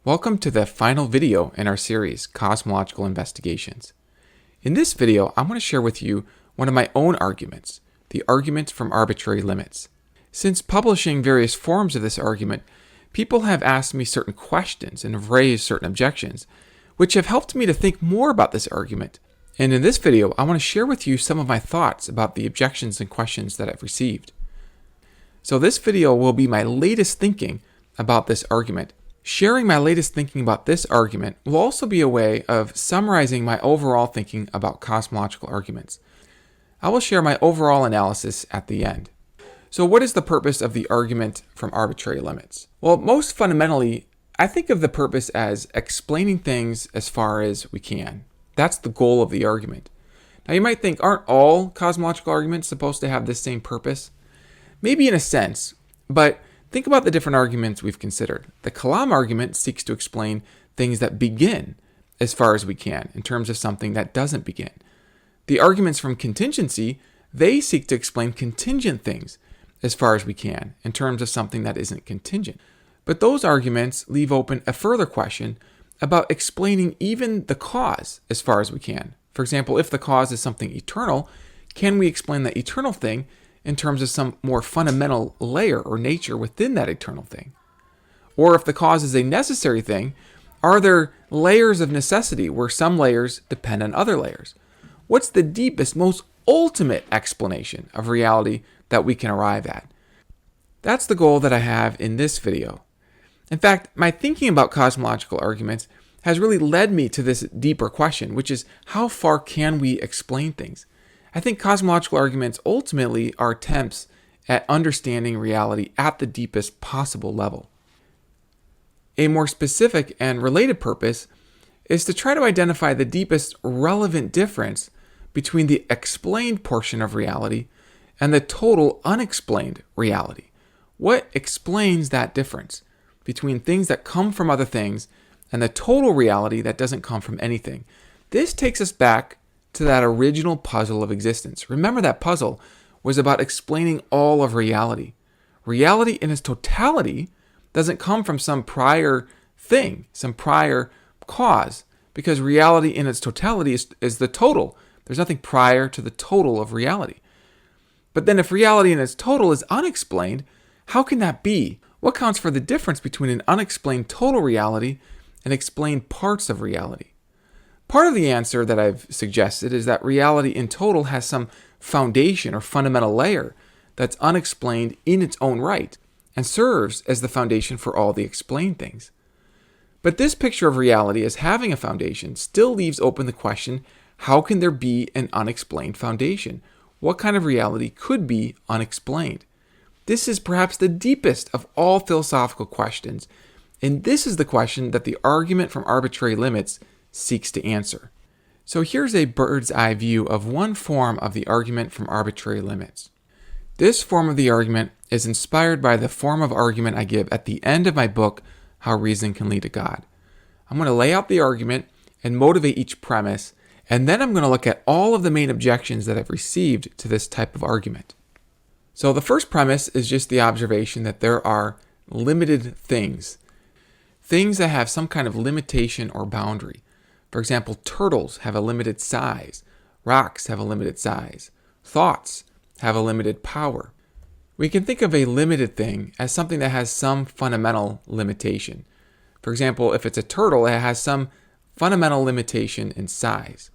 Welcome to the final video in our series, Cosmological Investigations. In this video, I'm going to share with you one of my own arguments, the argument from arbitrary limits. Since publishing various forms of this argument, people have asked me certain questions and have raised certain objections, which have helped me to think more about this argument. And in this video, I want to share with you some of my thoughts about the objections and questions that I've received. So this video will be my latest thinking about this argument. Sharing my latest thinking about this argument will also be a way of summarizing my overall thinking about cosmological arguments. I will share my overall analysis at the end. So what is the purpose of the argument from arbitrary limits? Well, most fundamentally, I think of the purpose as explaining things as far as we can. That's the goal of the argument. Now you might think, aren't all cosmological arguments supposed to have this same purpose? Maybe in a sense, but think about the different arguments we've considered. The Kalam argument seeks to explain things that begin as far as we can in terms of something that doesn't begin. The arguments from contingency, they seek to explain contingent things as far as we can in terms of something that isn't contingent. But those arguments leave open a further question about explaining even the cause as far as we can. For example, if the cause is something eternal, can we explain that eternal thing in terms of some more fundamental layer or nature within that eternal thing? Or if the cause is a necessary thing, are there layers of necessity where some layers depend on other layers? What's the deepest, most ultimate explanation of reality that we can arrive at? That's the goal that I have in this video. In fact, my thinking about cosmological arguments has really led me to this deeper question, which is how far can we explain things? I think cosmological arguments ultimately are attempts at understanding reality at the deepest possible level. A more specific and related purpose is to try to identify the deepest relevant difference between the explained portion of reality and the total unexplained reality. What explains that difference between things that come from other things and the total reality that doesn't come from anything? This takes us back to that original puzzle of existence. Remember, that puzzle was about explaining all of reality. Reality in its totality doesn't come from some prior thing, some prior cause, because reality in its totality is the total. There's nothing prior to the total of reality. But then if reality in its total is unexplained, how can that be? What counts for the difference between an unexplained total reality and explained parts of reality? Part of the answer that I've suggested is that reality in total has some foundation or fundamental layer that's unexplained in its own right and serves as the foundation for all the explained things. But this picture of reality as having a foundation still leaves open the question, how can there be an unexplained foundation? What kind of reality could be unexplained? This is perhaps the deepest of all philosophical questions, and this is the question that the argument from arbitrary limits seeks to answer. So here's a bird's eye view of one form of the argument from arbitrary limits. This form of the argument is inspired by the form of argument I give at the end of my book, How Reason Can Lead to God. I'm going to lay out the argument and motivate each premise, and then I'm going to look at all of the main objections that I've received to this type of argument. So the first premise is just the observation that there are limited things that have some kind of limitation or boundary. For example, turtles have a limited size, rocks have a limited size, thoughts have a limited power. We can think of a limited thing as something that has some fundamental limitation. For example, if it's a turtle, it has some fundamental limitation in size,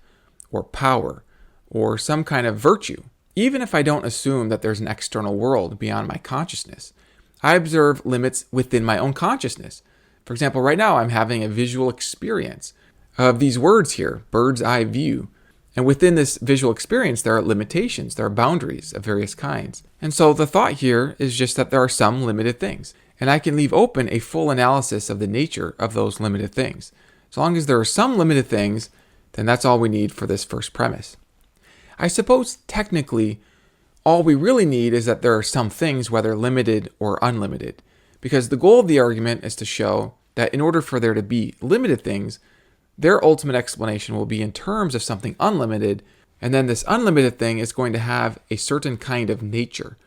or power, or some kind of virtue. Even if I don't assume that there's an external world beyond my consciousness, I observe limits within my own consciousness. For example, right now I'm having a visual experience of these words here, bird's eye view. And within this visual experience, there are limitations, there are boundaries of various kinds. And so the thought here is just that there are some limited things. And I can leave open a full analysis of the nature of those limited things. As long as there are some limited things, then that's all we need for this first premise. I suppose technically, all we really need is that there are some things, whether limited or unlimited. Because the goal of the argument is to show that in order for there to be limited things, their ultimate explanation will be in terms of something unlimited, and then this unlimited thing is going to have a certain kind of nature.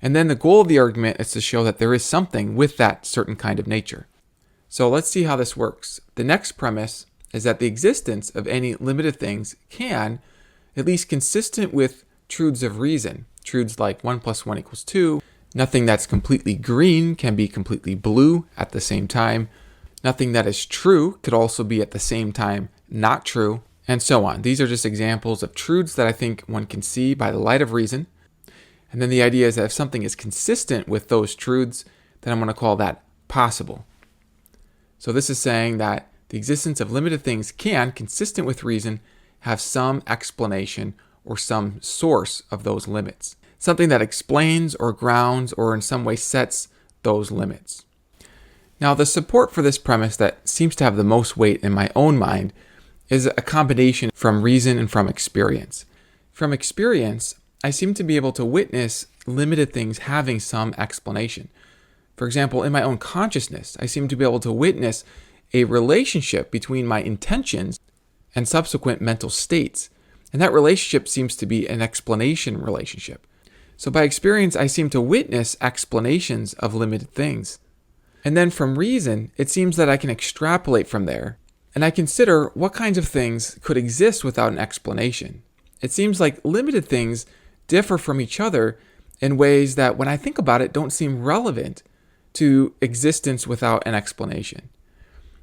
And then the goal of the argument is to show that there is something with that certain kind of nature. So let's see how this works. The next premise is that the existence of any limited things can, at least consistent with truths of reason, truths like 1 + 1 = 2, nothing that's completely green can be completely blue at the same time, nothing that is true could also be at the same time not true, and so on. These are just examples of truths that I think one can see by the light of reason. And then the idea is that if something is consistent with those truths, then I'm going to call that possible. So this is saying that the existence of limited things can, consistent with reason, have some explanation or some source of those limits. Something that explains or grounds or in some way sets those limits. Now, the support for this premise that seems to have the most weight in my own mind is a combination from reason and from experience. From experience, I seem to be able to witness limited things having some explanation. For example, in my own consciousness, I seem to be able to witness a relationship between my intentions and subsequent mental states. And that relationship seems to be an explanation relationship. So by experience, I seem to witness explanations of limited things. And then from reason, it seems that I can extrapolate from there, and I consider what kinds of things could exist without an explanation. It seems like limited things differ from each other in ways that, when I think about it, don't seem relevant to existence without an explanation.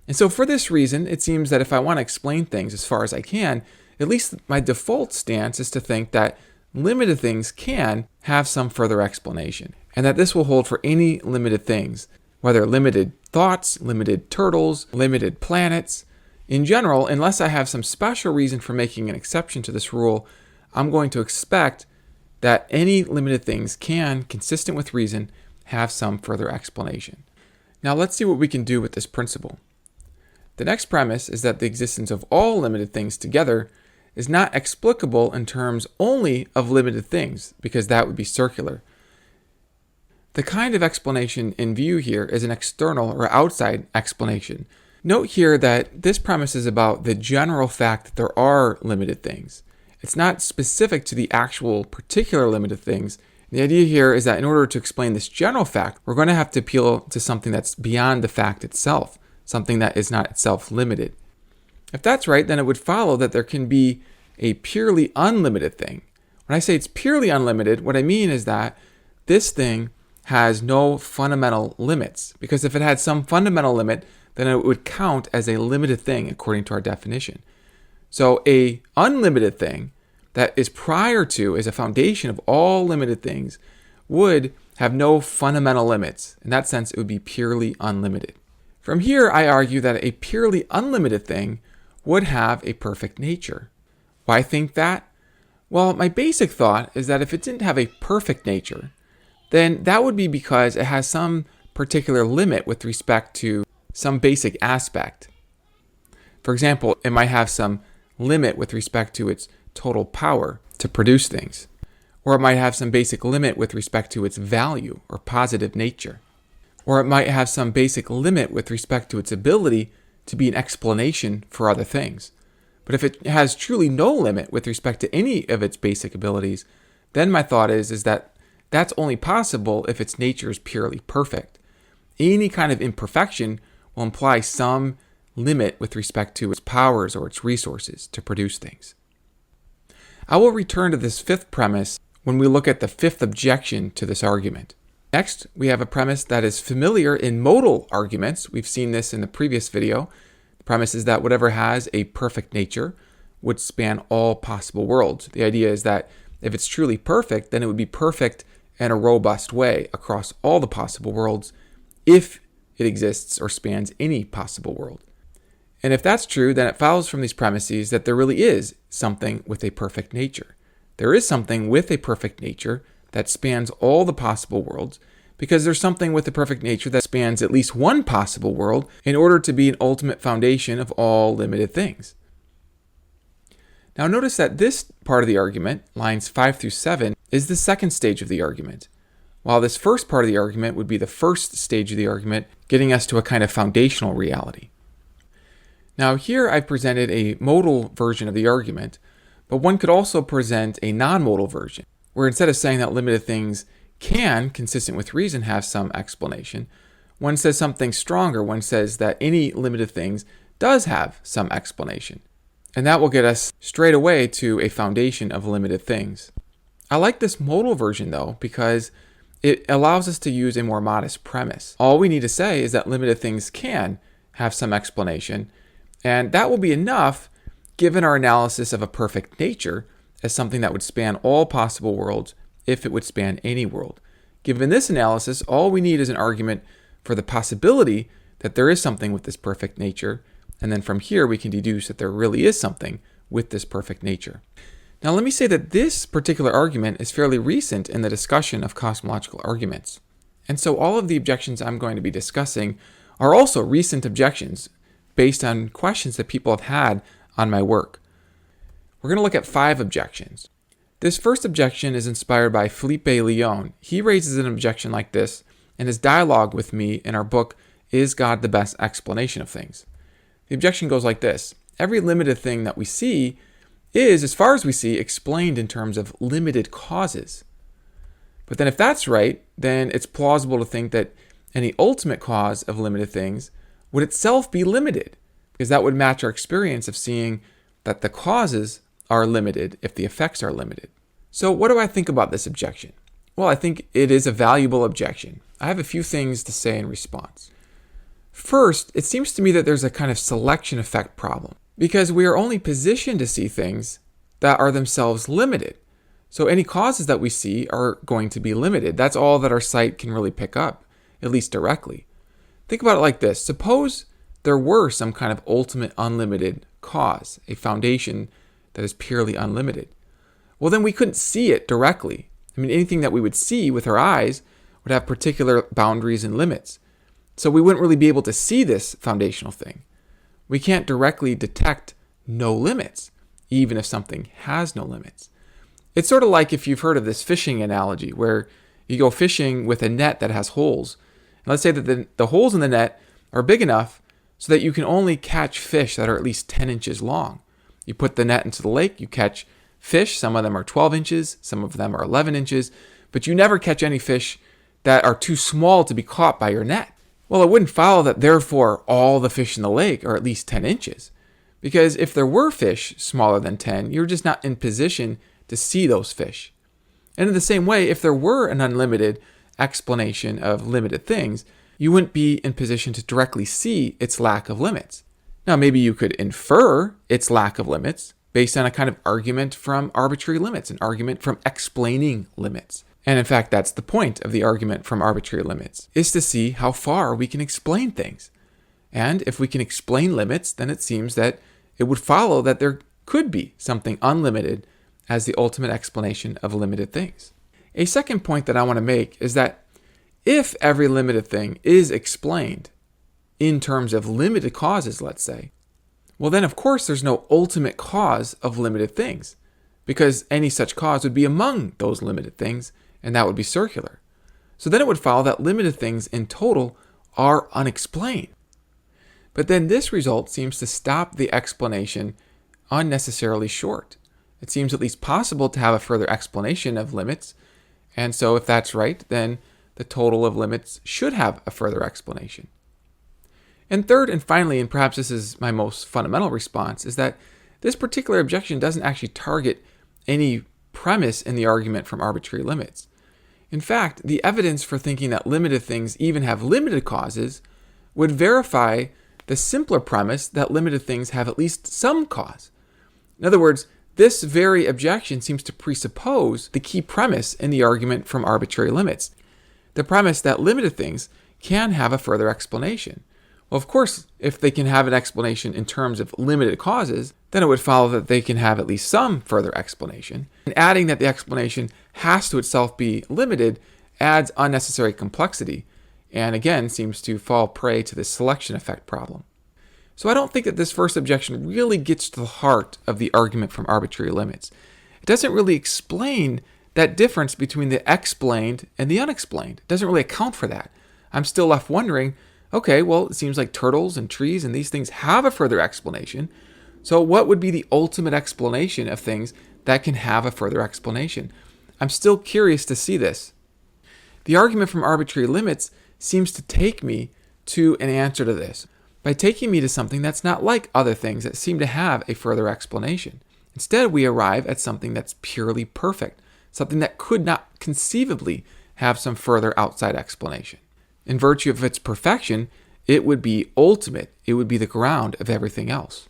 And so for this reason, it seems that if I want to explain things as far as I can, at least my default stance is to think that limited things can have some further explanation, and that this will hold for any limited things, whether limited thoughts, limited turtles, limited planets. In general, unless I have some special reason for making an exception to this rule, I'm going to expect that any limited things can, consistent with reason, have some further explanation. Now let's see what we can do with this principle. The next premise is that the existence of all limited things together is not explicable in terms only of limited things, because that would be circular. The kind of explanation in view here is an external or outside explanation. Note here that this premise is about the general fact that there are limited things. It's not specific to the actual particular limited things. The idea here is that in order to explain this general fact, we're going to have to appeal to something that's beyond the fact itself, something that is not itself limited. If that's right, then it would follow that there can be a purely unlimited thing. When I say it's purely unlimited, what I mean is that this thing has no fundamental limits, because if it had some fundamental limit, then it would count as a limited thing according to our definition. So a unlimited thing that is prior to, is a foundation of all limited things, would have no fundamental limits. In that sense, it would be purely unlimited. From here, I argue that a purely unlimited thing would have a perfect nature. Why think that? Well, my basic thought is that if it didn't have a perfect nature, then that would be because it has some particular limit with respect to some basic aspect. For example, it might have some limit with respect to its total power to produce things, or it might have some basic limit with respect to its value or positive nature, or it might have some basic limit with respect to its ability to be an explanation for other things. But if it has truly no limit with respect to any of its basic abilities, then my thought is that that's only possible if its nature is purely perfect. Any kind of imperfection will imply some limit with respect to its powers or its resources to produce things. I will return to this fifth premise when we look at the fifth objection to this argument. Next, we have a premise that is familiar in modal arguments. We've seen this in the previous video. The premise is that whatever has a perfect nature would span all possible worlds. The idea is that if it's truly perfect, then it would be perfect in a robust way across all the possible worlds if it exists or spans any possible world. And if that's true, then it follows from these premises that there really is something with a perfect nature. There is something with a perfect nature that spans all the possible worlds, because there's something with a perfect nature that spans at least one possible world in order to be an ultimate foundation of all limited things. Now notice that this part of the argument, lines 5 through 7, is the second stage of the argument, while this first part of the argument would be the first stage of the argument, getting us to a kind of foundational reality. Now here I've presented a modal version of the argument, but one could also present a non-modal version, where instead of saying that limited things can, consistent with reason, have some explanation, one says something stronger. One says that any limited things does have some explanation. And that will get us straight away to a foundation of limited things. I like this modal version though, because it allows us to use a more modest premise. All we need to say is that limited things can have some explanation, and that will be enough given our analysis of a perfect nature as something that would span all possible worlds if it would span any world. Given this analysis, all we need is an argument for the possibility that there is something with this perfect nature, and then from here we can deduce that there really is something with this perfect nature. Now let me say that this particular argument is fairly recent in the discussion of cosmological arguments. And so all of the objections I'm going to be discussing are also recent objections based on questions that people have had on my work. We're going to look at 5 objections. This first objection is inspired by Felipe Leon. He raises an objection like this in his dialogue with me in our book, Is God the Best Explanation of Things? The objection goes like this: every limited thing that we see is, as far as we see, explained in terms of limited causes. But then if that's right, then it's plausible to think that any ultimate cause of limited things would itself be limited, because that would match our experience of seeing that the causes are limited if the effects are limited. So what do I think about this objection? Well, I think it is a valuable objection. I have a few things to say in response. First, it seems to me that there's a kind of selection effect problem, because we are only positioned to see things that are themselves limited. So any causes that we see are going to be limited. That's all that our sight can really pick up, at least directly. Think about it like this. Suppose there were some kind of ultimate unlimited cause, a foundation that is purely unlimited. Well, then we couldn't see it directly. I mean, anything that we would see with our eyes would have particular boundaries and limits. So we wouldn't really be able to see this foundational thing. We can't directly detect no limits, even if something has no limits. It's sort of like if you've heard of this fishing analogy, where you go fishing with a net that has holes. And let's say that the holes in the net are big enough so that you can only catch fish that are at least 10 inches long. You put the net into the lake, you catch fish. Some of them are 12 inches, some of them are 11 inches, but you never catch any fish that are too small to be caught by your net. Well, it wouldn't follow that therefore all the fish in the lake are at least 10 inches. Because if there were fish smaller than 10, you're just not in position to see those fish. And in the same way, if there were an unlimited explanation of limited things, you wouldn't be in position to directly see its lack of limits. Now, maybe you could infer its lack of limits based on a kind of argument from arbitrary limits, an argument from explaining limits. And in fact, that's the point of the argument from arbitrary limits, is to see how far we can explain things. And if we can explain limits, then it seems that it would follow that there could be something unlimited as the ultimate explanation of limited things. A second point that I want to make is that if every limited thing is explained in terms of limited causes, let's say, well then of course there's no ultimate cause of limited things, because any such cause would be among those limited things, and that would be circular. So then it would follow that limited things in total are unexplained. But then this result seems to stop the explanation unnecessarily short. It seems at least possible to have a further explanation of limits, and so if that's right, then the total of limits should have a further explanation. And third and finally, and perhaps this is my most fundamental response, is that this particular objection doesn't actually target any premise in the argument from arbitrary limits. In fact, the evidence for thinking that limited things even have limited causes would verify the simpler premise that limited things have at least some cause. In other words, this very objection seems to presuppose the key premise in the argument from arbitrary limits, the premise that limited things can have a further explanation. Well, of course, if they can have an explanation in terms of limited causes, then it would follow that they can have at least some further explanation. And adding that the explanation has to itself be limited adds unnecessary complexity, and again seems to fall prey to the selection effect problem. So I don't think that this first objection really gets to the heart of the argument from arbitrary limits. It doesn't really explain that difference between the explained and the unexplained. It doesn't really account for that. I'm still left wondering, okay, well, it seems like turtles and trees and these things have a further explanation. So what would be the ultimate explanation of things that can have a further explanation? I'm still curious to see this. The argument from arbitrary limits seems to take me to an answer to this by taking me to something that's not like other things that seem to have a further explanation. Instead, we arrive at something that's purely perfect, something that could not conceivably have some further outside explanation. In virtue of its perfection, it would be ultimate. It would be the ground of everything else.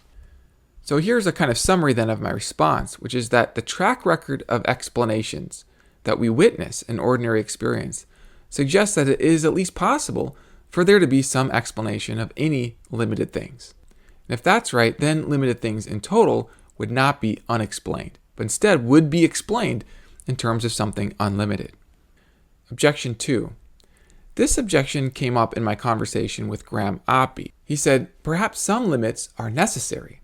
So here's a kind of summary then of my response, which is that the track record of explanations that we witness in ordinary experience suggests that it is at least possible for there to be some explanation of any limited things. And if that's right, then limited things in total would not be unexplained, but instead would be explained in terms of something unlimited. Objection 2. This objection came up in my conversation with Graham Oppy. He said, perhaps some limits are necessary.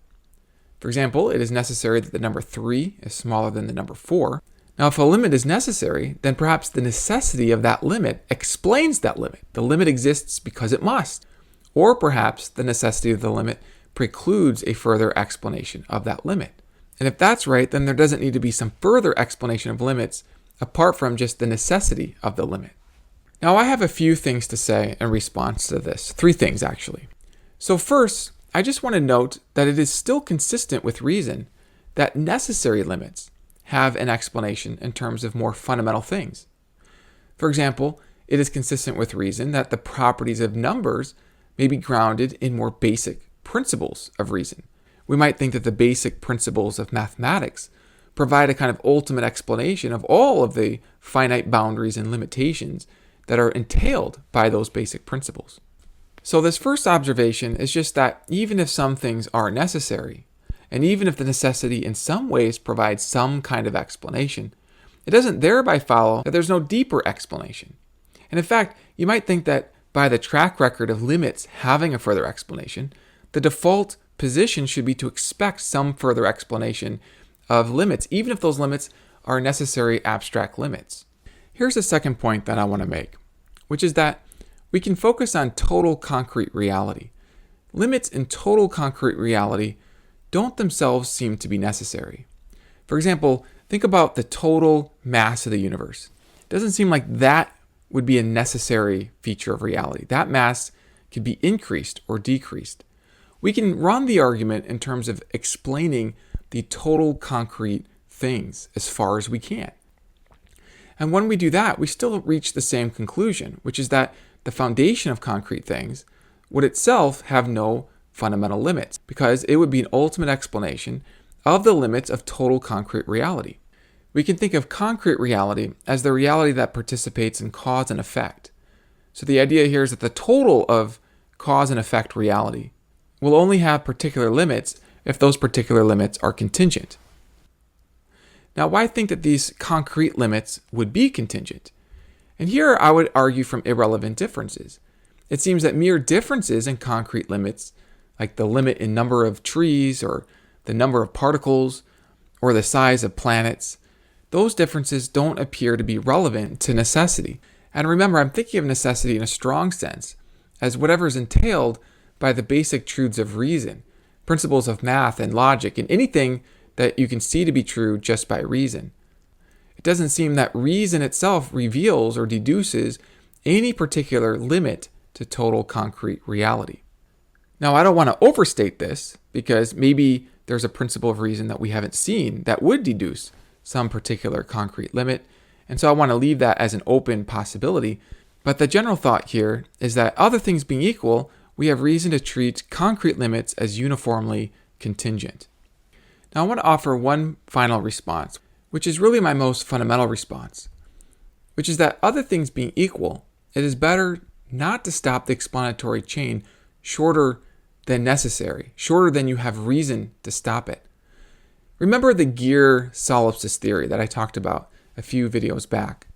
For example, it is necessary that the number 3 is smaller than the number 4. Now, if a limit is necessary, then perhaps the necessity of that limit explains that limit. The limit exists because it must. Or perhaps the necessity of the limit precludes a further explanation of that limit. And if that's right, then there doesn't need to be some further explanation of limits apart from just the necessity of the limit. Now, I have a few things to say in response to this. 3 things, actually. So first, I just want to note that it is still consistent with reason that necessary limits have an explanation in terms of more fundamental things. For example, it is consistent with reason that the properties of numbers may be grounded in more basic principles of reason. We might think that the basic principles of mathematics provide a kind of ultimate explanation of all of the finite boundaries and limitations that are entailed by those basic principles. So this first observation is just that even if some things are necessary, and even if the necessity in some ways provides some kind of explanation, it doesn't thereby follow that there's no deeper explanation. And in fact, you might think that by the track record of limits having a further explanation, the default position should be to expect some further explanation of limits, even if those limits are necessary abstract limits. Here's the second point that I want to make, which is that we can focus on total concrete reality. Limits in total concrete reality don't themselves seem to be necessary. For example, think about the total mass of the universe. It doesn't seem like that would be a necessary feature of reality. That mass could be increased or decreased. We can run the argument in terms of explaining the total concrete things as far as we can. And when we do that, we still reach the same conclusion, which is that the foundation of concrete things would itself have no fundamental limits, because it would be an ultimate explanation of the limits of total concrete reality. We can think of concrete reality as the reality that participates in cause and effect. So the idea here is that the total of cause and effect reality will only have particular limits if those particular limits are contingent. Now, why think that these concrete limits would be contingent? And here I would argue from irrelevant differences. It seems that mere differences in concrete limits, like the limit in number of trees or the number of particles or the size of planets, those differences don't appear to be relevant to necessity. And remember, I'm thinking of necessity in a strong sense as whatever is entailed by the basic truths of reason, principles of math and logic, and anything that you can see to be true just by reason. It doesn't seem that reason itself reveals or deduces any particular limit to total concrete reality. Now, I don't want to overstate this, because maybe there's a principle of reason that we haven't seen that would deduce some particular concrete limit, and so I want to leave that as an open possibility. But the general thought here is that other things being equal, we have reason to treat concrete limits as uniformly contingent. Now, I want to offer one final response, which is really my most fundamental response, which is that other things being equal, it is better not to stop the explanatory chain shorter than necessary, shorter than you have reason to stop it. Remember the gear solipsis theory that I talked about a few videos back.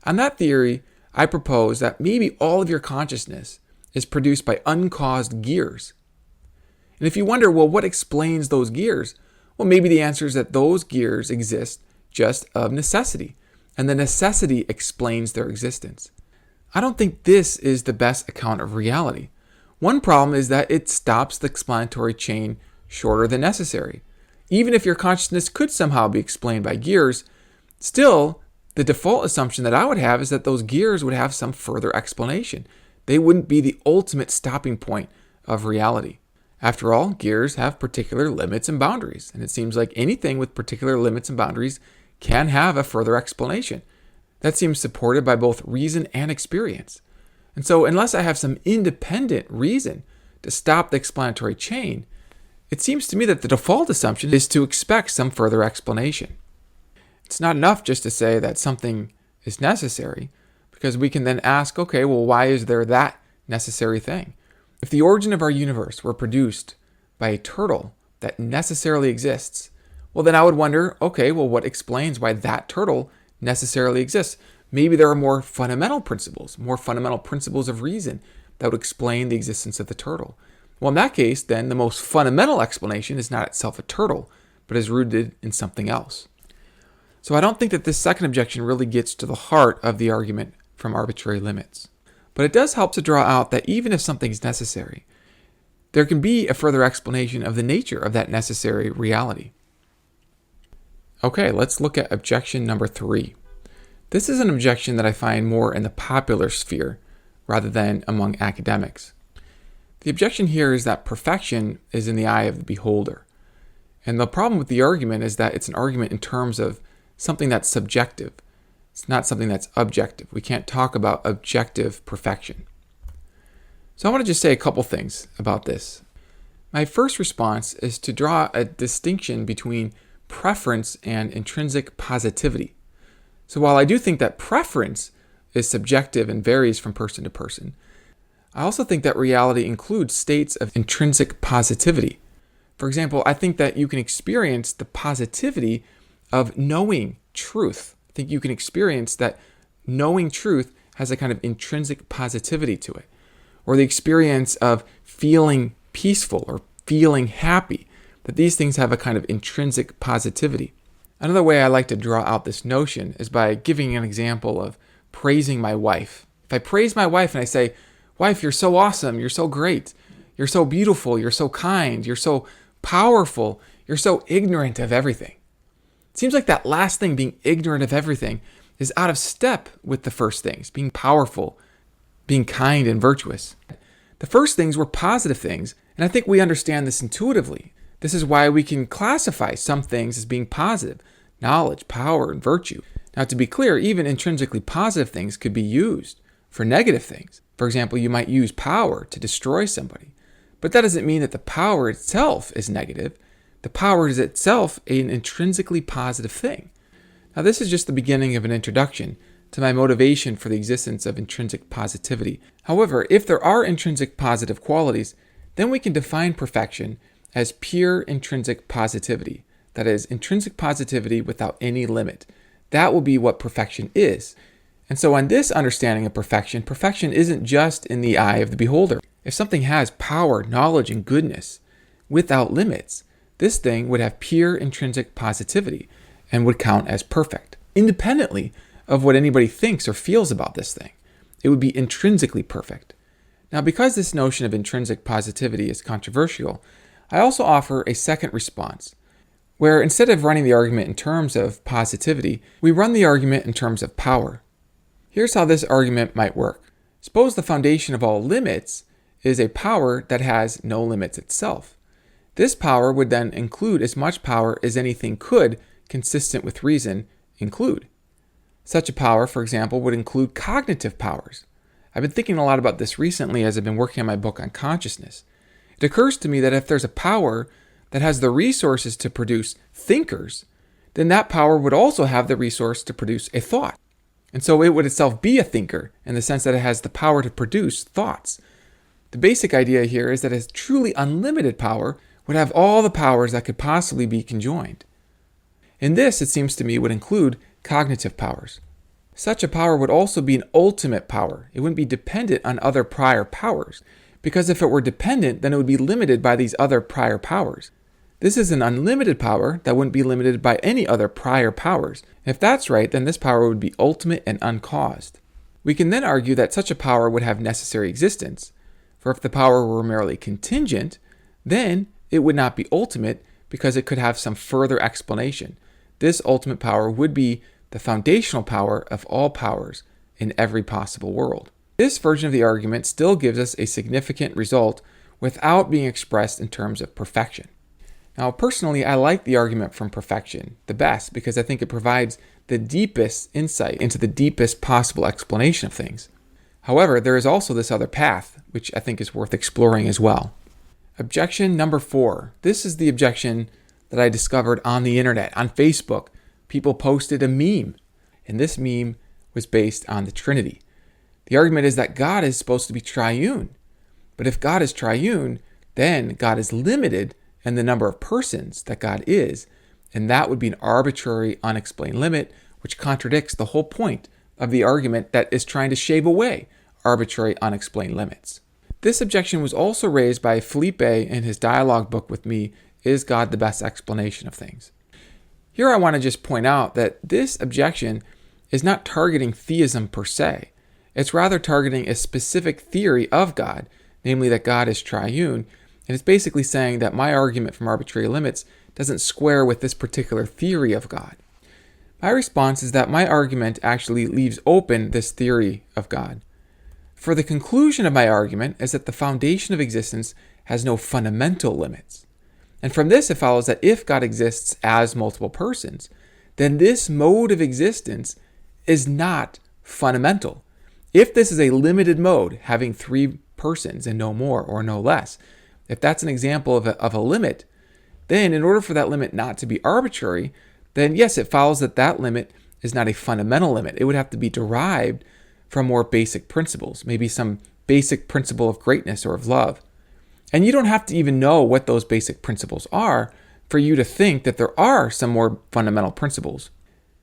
On that theory, I propose that maybe all of your consciousness is produced by uncaused gears. And if you wonder, well, what explains those gears? Well, maybe the answer is that those gears exist just of necessity, and the necessity explains their existence. I don't think this is the best account of reality. One problem is that it stops the explanatory chain shorter than necessary. Even if your consciousness could somehow be explained by gears, still, the default assumption that I would have is that those gears would have some further explanation, They wouldn't be the ultimate stopping point of reality. After all, gears have particular limits and boundaries, and it seems like anything with particular limits and boundaries can have a further explanation. That seems supported by both reason and experience. And so unless I have some independent reason to stop the explanatory chain, it seems to me that the default assumption is to expect some further explanation. It's not enough just to say that something is necessary, because we can then ask, okay, well, why is there that necessary thing? If the origin of our universe were produced by a turtle that necessarily exists, well, then I would wonder, okay, well, what explains why that turtle necessarily exists? Maybe there are more fundamental principles of reason that would explain the existence of the turtle. Well, in that case, then the most fundamental explanation is not itself a turtle, but is rooted in something else. So I don't think that this second objection really gets to the heart of the argument from arbitrary limits. But it does help to draw out that even if something is necessary, there can be a further explanation of the nature of that necessary reality. Okay, let's look at objection number 3. This is an objection that I find more in the popular sphere rather than among academics. The objection here is that perfection is in the eye of the beholder. And the problem with the argument is that it's an argument in terms of something that's subjective. It's not something that's objective. We can't talk about objective perfection. So I want to just say a couple things about this. My first response is to draw a distinction between preference and intrinsic positivity. So while I do think that preference is subjective and varies from person to person, I also think that reality includes states of intrinsic positivity. For example, I think that you can experience the positivity of knowing truth. I think you can experience that knowing truth has a kind of intrinsic positivity to it. Or the experience of feeling peaceful or feeling happy, that these things have a kind of intrinsic positivity. Another way I like to draw out this notion is by giving an example of praising my wife. If I praise my wife and I say, "Wife, you're so awesome, you're so great, you're so beautiful, you're so kind, you're so powerful, you're so ignorant of everything." It seems like that last thing, being ignorant of everything, is out of step with the first things, being powerful, being kind and virtuous. The first things were positive things, and I think we understand this intuitively. This is why we can classify some things as being positive: knowledge, power, and virtue. Now, to be clear, even intrinsically positive things could be used for negative things. For example, you might use power to destroy somebody. But that doesn't mean that the power itself is negative. The power is itself an intrinsically positive thing. Now, this is just the beginning of an introduction to my motivation for the existence of intrinsic positivity. However, if there are intrinsic positive qualities, then we can define perfection as pure intrinsic positivity. That is, intrinsic positivity without any limit. That will be what perfection is. And so on this understanding of perfection, perfection isn't just in the eye of the beholder. If something has power, knowledge, and goodness without limits, this thing would have pure intrinsic positivity and would count as perfect, independently of what anybody thinks or feels about this thing. It would be intrinsically perfect. Now, because this notion of intrinsic positivity is controversial, I also offer a second response, where instead of running the argument in terms of positivity, we run the argument in terms of power. Here's how this argument might work. Suppose the foundation of all limits is a power that has no limits itself. This power would then include as much power as anything could, consistent with reason, include. Such a power, for example, would include cognitive powers. I've been thinking a lot about this recently as I've been working on my book on consciousness. It occurs to me that if there's a power that has the resources to produce thinkers, then that power would also have the resource to produce a thought. And so it would itself be a thinker in the sense that it has the power to produce thoughts. The basic idea here is that a truly unlimited power would have all the powers that could possibly be conjoined. And this, it seems to me, would include cognitive powers. Such a power would also be an ultimate power. It wouldn't be dependent on other prior powers, because if it were dependent, then it would be limited by these other prior powers. This is an unlimited power that wouldn't be limited by any other prior powers. If that's right, then this power would be ultimate and uncaused. We can then argue that such a power would have necessary existence, for if the power were merely contingent, then it would not be ultimate because it could have some further explanation. This ultimate power would be the foundational power of all powers in every possible world. This version of the argument still gives us a significant result without being expressed in terms of perfection. Now, personally, I like the argument from perfection the best because I think it provides the deepest insight into the deepest possible explanation of things. However, there is also this other path, which I think is worth exploring as well. Objection number 4. This is the objection that I discovered on the internet, on Facebook. People posted a meme, and this meme was based on the Trinity. The argument is that God is supposed to be triune. But if God is triune, then God is limited in the number of persons that God is, and that would be an arbitrary, unexplained limit, which contradicts the whole point of the argument that is trying to shave away arbitrary, unexplained limits. This objection was also raised by Felipe in his dialogue book with me, Is God the Best Explanation of Things? Here I want to just point out that this objection is not targeting theism per se. It's rather targeting a specific theory of God, namely that God is triune, and it's basically saying that my argument from arbitrary limits doesn't square with this particular theory of God. My response is that my argument actually leaves open this theory of God. For the conclusion of my argument is that the foundation of existence has no fundamental limits. And from this it follows that if God exists as multiple persons, then this mode of existence is not fundamental. If this is a limited mode, having 3 persons and no more or no less, if that's an example of a limit, then in order for that limit not to be arbitrary, then yes, it follows that that limit is not a fundamental limit. It would have to be derived from more basic principles, maybe some basic principle of greatness or of love. And you don't have to even know what those basic principles are for you to think that there are some more fundamental principles.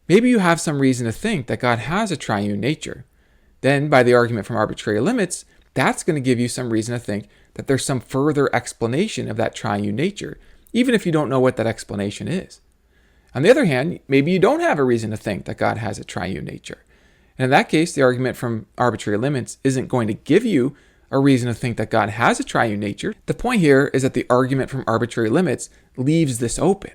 Maybe you have some reason to think that God has a triune nature. Then, by the argument from arbitrary limits, that's going to give you some reason to think that there's some further explanation of that triune nature, even if you don't know what that explanation is. On the other hand, maybe you don't have a reason to think that God has a triune nature. And in that case, the argument from arbitrary limits isn't going to give you a reason to think that God has a triune nature. The point here is that the argument from arbitrary limits leaves this open.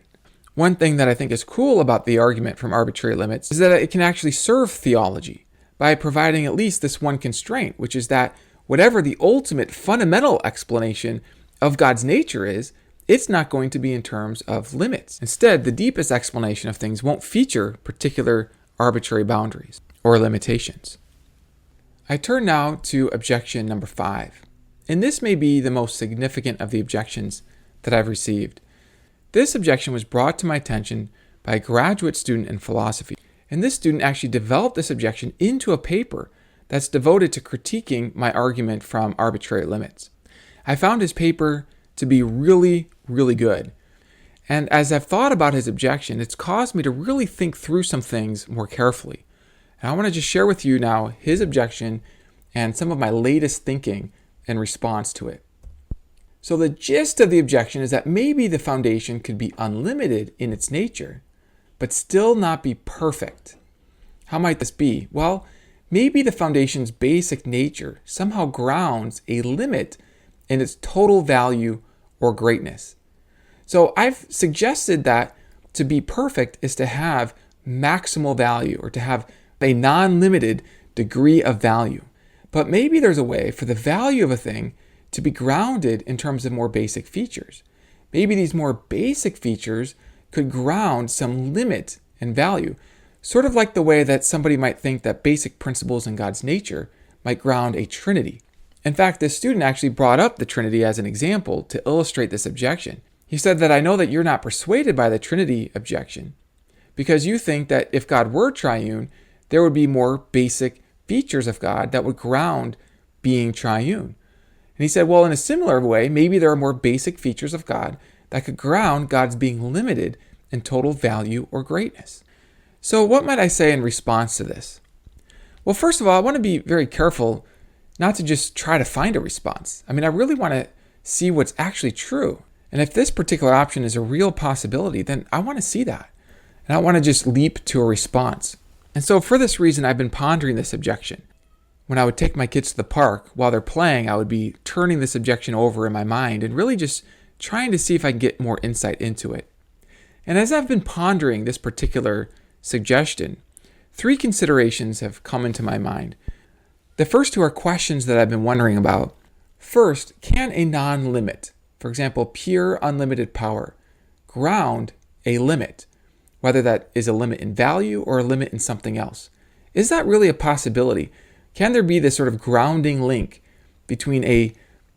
One thing that I think is cool about the argument from arbitrary limits is that it can actually serve theology by providing at least this one constraint, which is that whatever the ultimate fundamental explanation of God's nature is, it's not going to be in terms of limits. Instead, the deepest explanation of things won't feature particular arbitrary boundaries or limitations. I turn now to objection number 5, and this may be the most significant of the objections that I've received. This objection was brought to my attention by a graduate student in philosophy, and this student actually developed this objection into a paper that's devoted to critiquing my argument from arbitrary limits. I found his paper to be really, really good. And as I've thought about his objection, it's caused me to really think through some things more carefully. And I want to just share with you now his objection and some of my latest thinking in response to it. So the gist of the objection is that maybe the foundation could be unlimited in its nature, but still not be perfect. How might this be? Well, maybe the foundation's basic nature somehow grounds a limit in its total value or greatness. So I've suggested that to be perfect is to have maximal value or to have a non-limited degree of value. But maybe there's a way for the value of a thing to be grounded in terms of more basic features. Maybe these more basic features could ground some limit and value, sort of like the way that somebody might think that basic principles in God's nature might ground a Trinity. In fact, this student actually brought up the Trinity as an example to illustrate this objection. He said that I know that you're not persuaded by the Trinity objection because you think that if God were triune, there would be more basic features of God that would ground being triune. And he said, well, in a similar way, maybe there are more basic features of God that could ground God's being limited in total value or greatness. So what might I say in response to this? Well, first of all, I want to be very careful not to just try to find a response. I really want to see what's actually true. And if this particular option is a real possibility, then I want to see that. And I want to just leap to a response. And so for this reason, I've been pondering this objection. When I would take my kids to the park, while they're playing, I would be turning this objection over in my mind and really just trying to see if I can get more insight into it. And as I've been pondering this particular suggestion, 3 considerations have come into my mind. The first two are questions that I've been wondering about. First, can a non-limit, for example, pure unlimited power, ground a limit, whether that is a limit in value or a limit in something else? Is that really a possibility? Can there be this sort of grounding link between a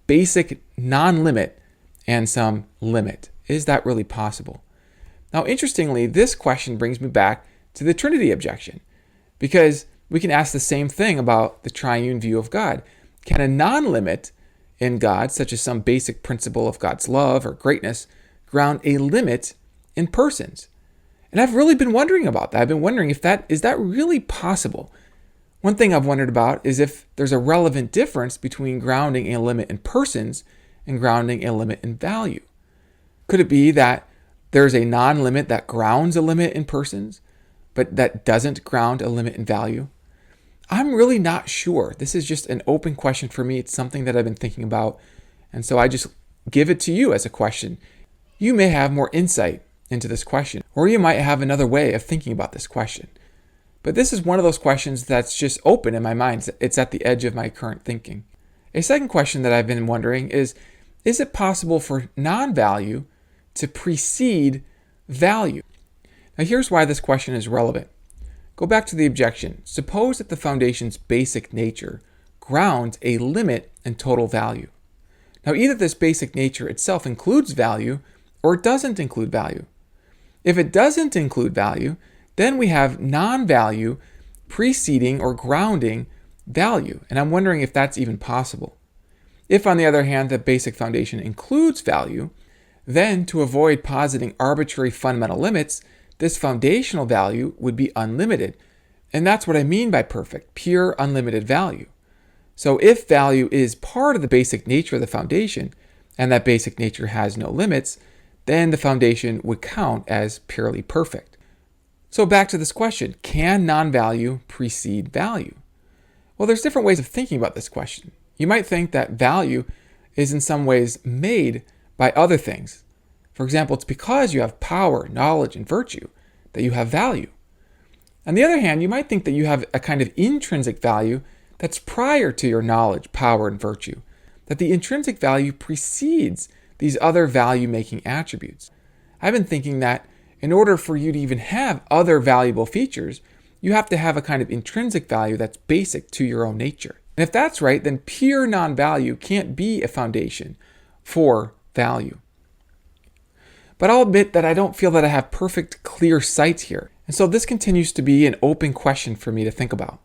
basic non-limit and some limit? Is that really possible? Now, interestingly, this question brings me back to the Trinity objection, because we can ask the same thing about the triune view of God. Can a non-limit in God, such as some basic principle of God's love or greatness, ground a limit in persons? And I've really been wondering about that. I've been wondering if that is really possible. One thing I've wondered about is if there's a relevant difference between grounding a limit in persons and grounding a limit in value. Could it be that there's a non-limit that grounds a limit in persons, but that doesn't ground a limit in value? I'm really not sure. This is just an open question for me. It's something that I've been thinking about. And so I just give it to you as a question. You may have more insight into this question, or you might have another way of thinking about this question. But this is one of those questions that's just open in my mind. It's at the edge of my current thinking. A second question that I've been wondering is it possible for non-value to precede value? Now here's why this question is relevant. Go back to the objection. Suppose that the foundation's basic nature grounds a limit in total value. Now either this basic nature itself includes value or it doesn't include value. If it doesn't include value, then we have non-value preceding or grounding value. And I'm wondering if that's even possible. If, on the other hand, the basic foundation includes value, then to avoid positing arbitrary fundamental limits, this foundational value would be unlimited. And that's what I mean by perfect, pure unlimited value. So if value is part of the basic nature of the foundation, and that basic nature has no limits, then the foundation would count as purely perfect. So back to this question, can non-value precede value? Well, there's different ways of thinking about this question. You might think that value is in some ways made by other things. For example, it's because you have power, knowledge, and virtue that you have value. On the other hand, you might think that you have a kind of intrinsic value that's prior to your knowledge, power, and virtue, that the intrinsic value precedes these other value-making attributes. I've been thinking that in order for you to even have other valuable features, you have to have a kind of intrinsic value that's basic to your own nature. And if that's right, then pure non-value can't be a foundation for value. But I'll admit that I don't feel that I have perfect, clear sight here. And so this continues to be an open question for me to think about.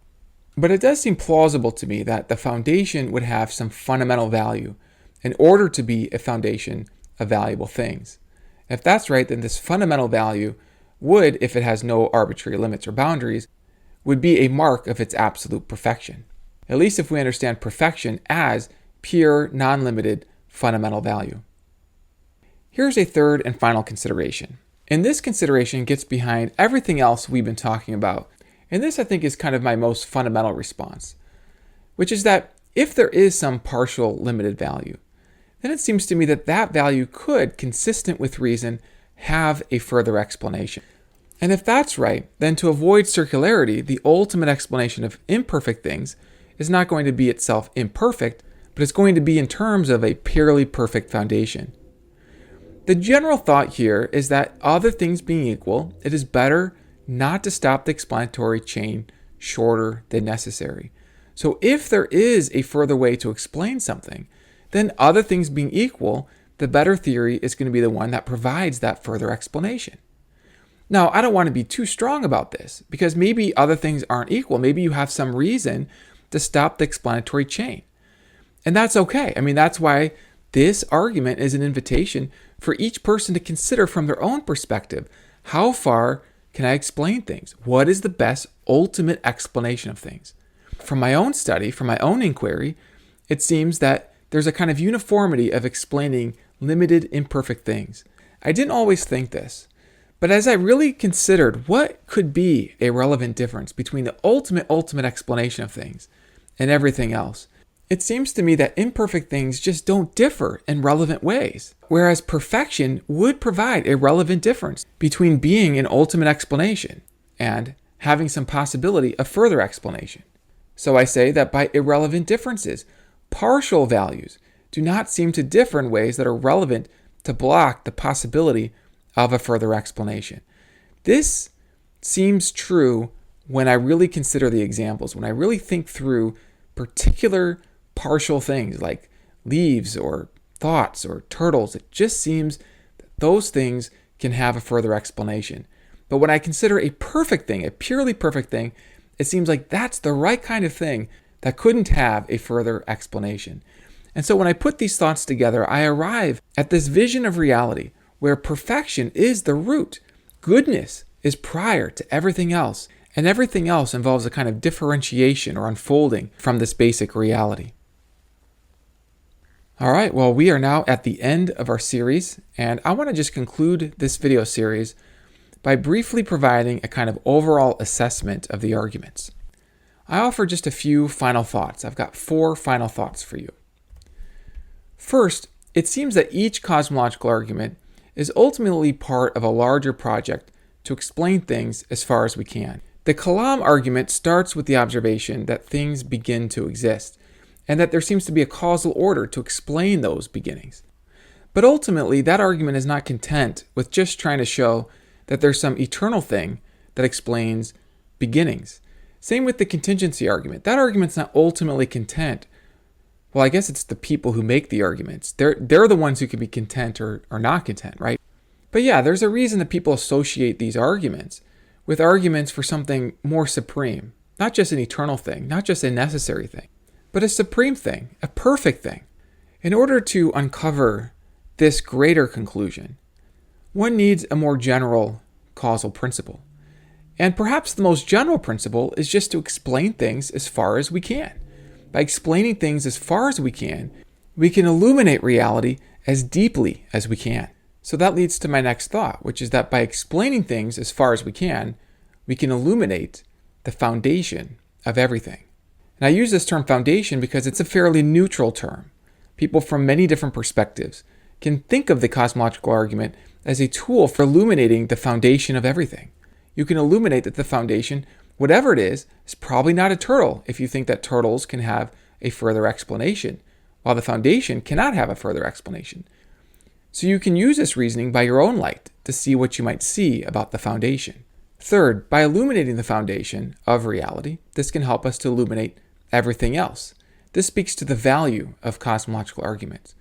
But it does seem plausible to me that the foundation would have some fundamental value in order to be a foundation of valuable things. If that's right, then this fundamental value would, if it has no arbitrary limits or boundaries, would be a mark of its absolute perfection. At least if we understand perfection as pure, non-limited, fundamental value. Here's a third and final consideration. And this consideration gets behind everything else we've been talking about. And this, I think, is kind of my most fundamental response, which is that if there is some partial limited value, then it seems to me that that value could, consistent with reason, have a further explanation. And if that's right, then to avoid circularity, the ultimate explanation of imperfect things is not going to be itself imperfect, but it's going to be in terms of a purely perfect foundation. The general thought here is that other things being equal, it is better not to stop the explanatory chain shorter than necessary. So if there is a further way to explain something, then other things being equal, the better theory is going to be the one that provides that further explanation. Now, I don't want to be too strong about this, because maybe other things aren't equal. Maybe you have some reason to stop the explanatory chain. And that's okay. I mean, that's why this argument is an invitation for each person to consider from their own perspective, how far can I explain things? What is the best ultimate explanation of things? From my own study, from my own inquiry, it seems that there's a kind of uniformity of explaining limited, imperfect things. I didn't always think this, but as I really considered what could be a relevant difference between the ultimate explanation of things and everything else, it seems to me that imperfect things just don't differ in relevant ways, whereas perfection would provide a relevant difference between being an ultimate explanation and having some possibility of further explanation. So I say that by irrelevant differences, partial values do not seem to differ in ways that are relevant to block the possibility of a further explanation. This seems true when I really consider the examples, when I really think through particular partial things like leaves or thoughts or turtles. It just seems that those things can have a further explanation. But when I consider a perfect thing, a purely perfect thing, it seems like that's the right kind of thing that couldn't have a further explanation. And so when I put these thoughts together, I arrive at this vision of reality where perfection is the root. Goodness is prior to everything else, and everything else involves a kind of differentiation or unfolding from this basic reality. All right, well, we are now at the end of our series, and I want to just conclude this video series by briefly providing a kind of overall assessment of the arguments. I offer just a few final thoughts. I've got 4 final thoughts for you. First, it seems that each cosmological argument is ultimately part of a larger project to explain things as far as we can. The Kalam argument starts with the observation that things begin to exist, and that there seems to be a causal order to explain those beginnings. But ultimately, that argument is not content with just trying to show that there's some eternal thing that explains beginnings. Same with the contingency argument. That argument's not ultimately content. Well, I guess it's the people who make the arguments. They're the ones who can be content or not content, right? But yeah, there's a reason that people associate these arguments with arguments for something more supreme. Not just an eternal thing, not just a necessary thing, but a supreme thing, a perfect thing. In order to uncover this greater conclusion, one needs a more general causal principle. And perhaps the most general principle is just to explain things as far as we can. By explaining things as far as we can illuminate reality as deeply as we can. So that leads to my next thought, which is that by explaining things as far as we can illuminate the foundation of everything. And I use this term foundation because it's a fairly neutral term. People from many different perspectives can think of the cosmological argument as a tool for illuminating the foundation of everything. You can illuminate that the foundation, whatever it is probably not a turtle if you think that turtles can have a further explanation, while the foundation cannot have a further explanation. So you can use this reasoning by your own light to see what you might see about the foundation. Third, by illuminating the foundation of reality, this can help us to illuminate everything else. This speaks to the value of cosmological arguments.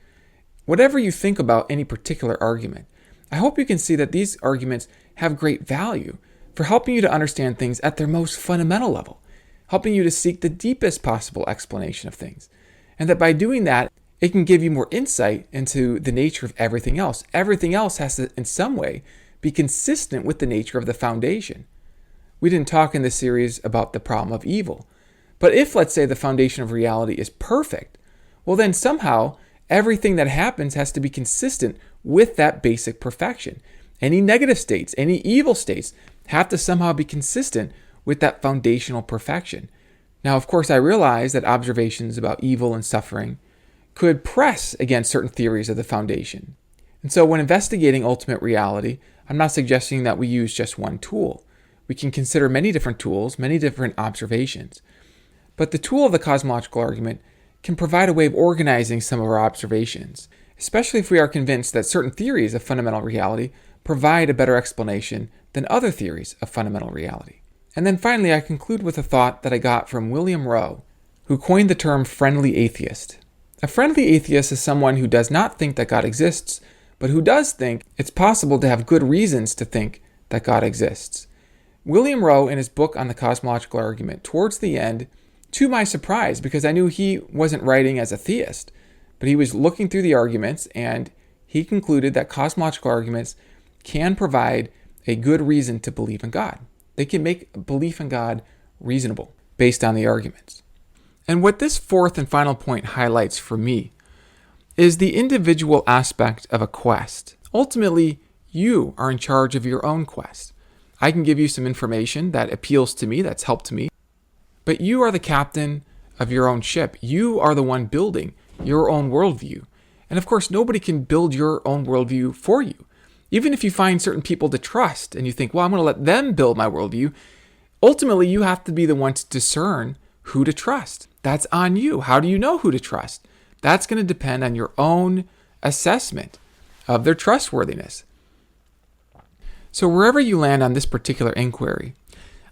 Whatever you think about any particular argument, I hope you can see that these arguments have great value for helping you to understand things at their most fundamental level, helping you to seek the deepest possible explanation of things. And that by doing that, it can give you more insight into the nature of everything else. Everything else has to, in some way, be consistent with the nature of the foundation. We didn't talk in this series about the problem of evil. But if, let's say, the foundation of reality is perfect, well then somehow everything that happens has to be consistent with that basic perfection. Any negative states, any evil states have to somehow be consistent with that foundational perfection. Now, of course, I realize that observations about evil and suffering could press against certain theories of the foundation. And so when investigating ultimate reality, I'm not suggesting that we use just one tool. We can consider many different tools, many different observations. But the tool of the cosmological argument can provide a way of organizing some of our observations, especially if we are convinced that certain theories of fundamental reality provide a better explanation than other theories of fundamental reality. And then finally, I conclude with a thought that I got from William Rowe, who coined the term friendly atheist. A friendly atheist is someone who does not think that God exists, but who does think it's possible to have good reasons to think that God exists. William Rowe, in his book on the cosmological argument, towards the end, to my surprise, because I knew he wasn't writing as a theist, but he was looking through the arguments and he concluded that cosmological arguments can provide a good reason to believe in God. They can make belief in God reasonable based on the arguments. And what this fourth and final point highlights for me is the individual aspect of a quest. Ultimately, you are in charge of your own quest. I can give you some information that appeals to me, that's helped me, but you are the captain of your own ship. You are the one building your own worldview. And of course, nobody can build your own worldview for you. Even if you find certain people to trust and you think, well, I'm going to let them build my worldview, ultimately you have to be the one to discern who to trust. That's on you. How do you know who to trust? That's going to depend on your own assessment of their trustworthiness. So wherever you land on this particular inquiry,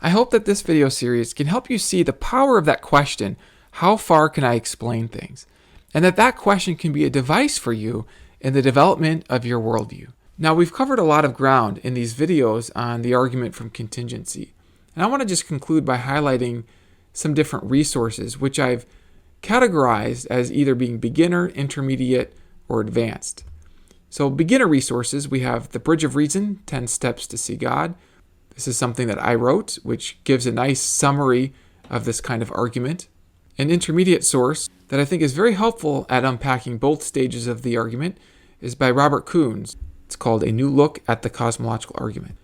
I hope that this video series can help you see the power of that question, how far can I explain things? And that question can be a device for you in the development of your worldview. Now, we've covered a lot of ground in these videos on the argument from contingency. And I want to just conclude by highlighting some different resources, which I've categorized as either being beginner, intermediate, or advanced. So beginner resources, we have The Bridge of Reason, 10 Steps to See God. This is something that I wrote, which gives a nice summary of this kind of argument. An intermediate source that I think is very helpful at unpacking both stages of the argument is by Robert Kuhn's. It's called A New Look at the Cosmological Argument.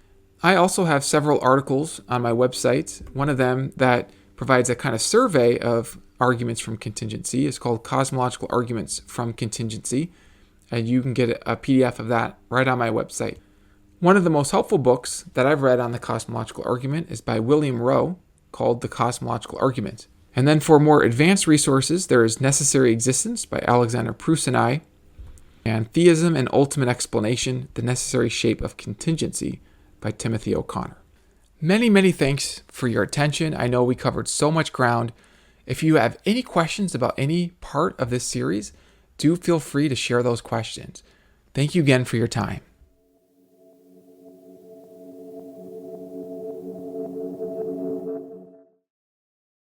I also have several articles on my website. One of them that provides a kind of survey of arguments from contingency is called Cosmological Arguments from Contingency, and you can get a PDF of that right on my website. One of the most helpful books that I've read on the cosmological argument is by William Rowe, called The Cosmological Argument. And then for more advanced resources, there is Necessary Existence by Alexander Prusinai, and Theism and Ultimate Explanation, The Necessary Shape of Contingency by Timothy O'Connor. Many, many thanks for your attention. I know we covered so much ground. If you have any questions about any part of this series, do feel free to share those questions. Thank you again for your time.